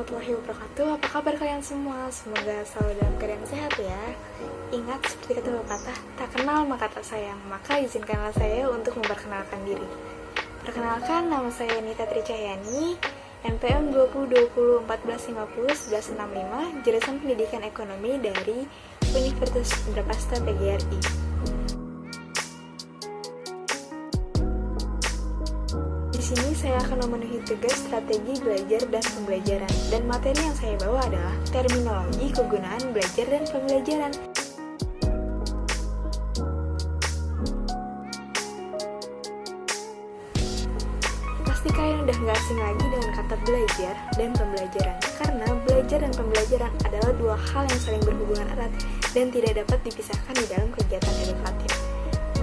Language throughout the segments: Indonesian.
warahmatullahi wabarakatuh. Apa kabar kalian semua? Semoga selalu dalam keadaan sehat ya. Ingat seperti kata pepatah, tak kenal maka tak sayang. Maka izinkanlah saya untuk memperkenalkan diri. Perkenalkan, nama saya Nita Tricahyani, NPM 202014501165, jurusan Pendidikan Ekonomi dari Universitas Indraprasta PGRI. Di sini saya akan memenuhi tugas strategi belajar dan pembelajaran, dan materi yang saya bawa adalah terminologi kegunaan belajar dan pembelajaran. Pasti kalian udah gak asing lagi dengan kata belajar dan pembelajaran, karena belajar dan pembelajaran adalah dua hal yang saling berhubungan erat dan tidak dapat dipisahkan di dalam kegiatan edukatif.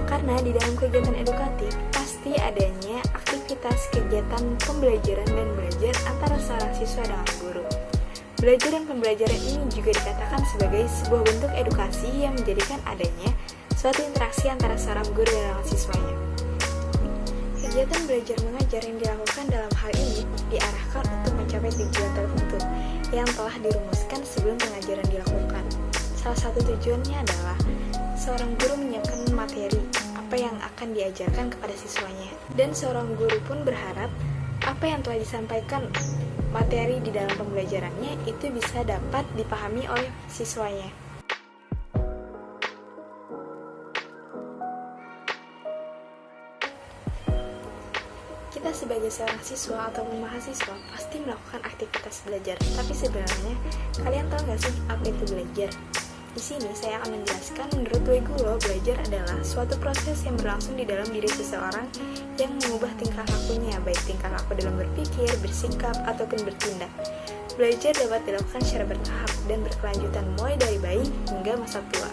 Karena di dalam kegiatan edukatif pasti adanya aktivitas kegiatan pembelajaran dan belajar antara seorang siswa dengan guru. Belajar dan pembelajaran ini juga dikatakan sebagai sebuah bentuk edukasi yang menjadikan adanya suatu interaksi antara seorang guru dan siswanya. Kegiatan belajar mengajar yang dilakukan dalam hal ini diarahkan untuk mencapai tujuan tertentu yang telah dirumuskan sebelum pengajaran dilakukan. Salah satu tujuannya adalah seorang guru menyiapkan materi apa yang akan diajarkan kepada siswanya, dan seorang guru pun berharap apa yang telah disampaikan materi di dalam pembelajarannya itu bisa dapat dipahami oleh siswanya. Kita sebagai seorang siswa atau mahasiswa pasti melakukan aktivitas belajar, tapi sebenarnya kalian tahu nggak sih apa itu belajar? Di sini saya akan menjelaskan menurut Wegulo, belajar adalah suatu proses yang berlangsung di dalam diri seseorang yang mengubah tingkah lakunya, baik tingkah laku dalam berpikir, bersikap, ataupun bertindak. Belajar dapat dilakukan secara bertahap dan berkelanjutan mulai dari bayi hingga masa tua.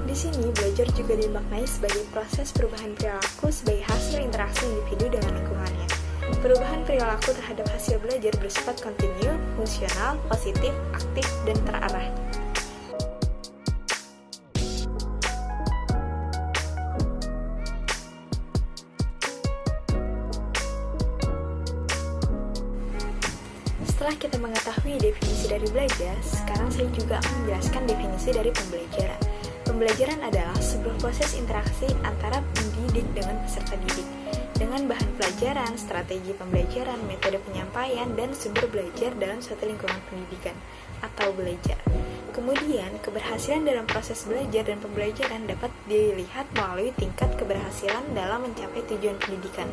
Di sini, belajar juga dimaknai sebagai proses perubahan perilaku sebagai hasil interaksi individu dengan lingkungannya. Perubahan perilaku terhadap hasil belajar bersifat kontinu, fungsional, positif, aktif, dan terarah. Setelah kita mengetahui definisi dari belajar, sekarang saya juga akan menjelaskan definisi dari pembelajaran. Pembelajaran adalah sebuah proses interaksi antara pendidik dengan peserta didik, dengan bahan pelajaran, strategi pembelajaran, metode penyampaian, dan sumber belajar dalam suatu lingkungan pendidikan atau belajar. Kemudian, keberhasilan dalam proses belajar dan pembelajaran dapat dilihat melalui tingkat keberhasilan dalam mencapai tujuan pendidikan.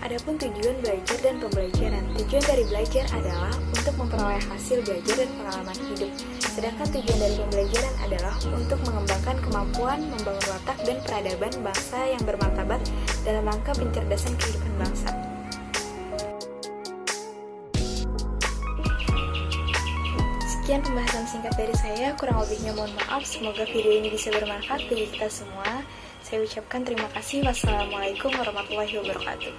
Adapun tujuan belajar dan pembelajaran, tujuan dari belajar adalah untuk memperoleh hasil belajar dan pengalaman hidup. Sedangkan tujuan dari pembelajaran adalah untuk mengembangkan kemampuan, membangun watak dan peradaban bangsa yang bermartabat dalam rangka pencerdasan kehidupan bangsa. Sekian pembahasan singkat dari saya, kurang lebihnya mohon maaf, semoga video ini bisa bermanfaat bagi kita semua. Saya ucapkan terima kasih. Wassalamualaikum warahmatullahi wabarakatuh.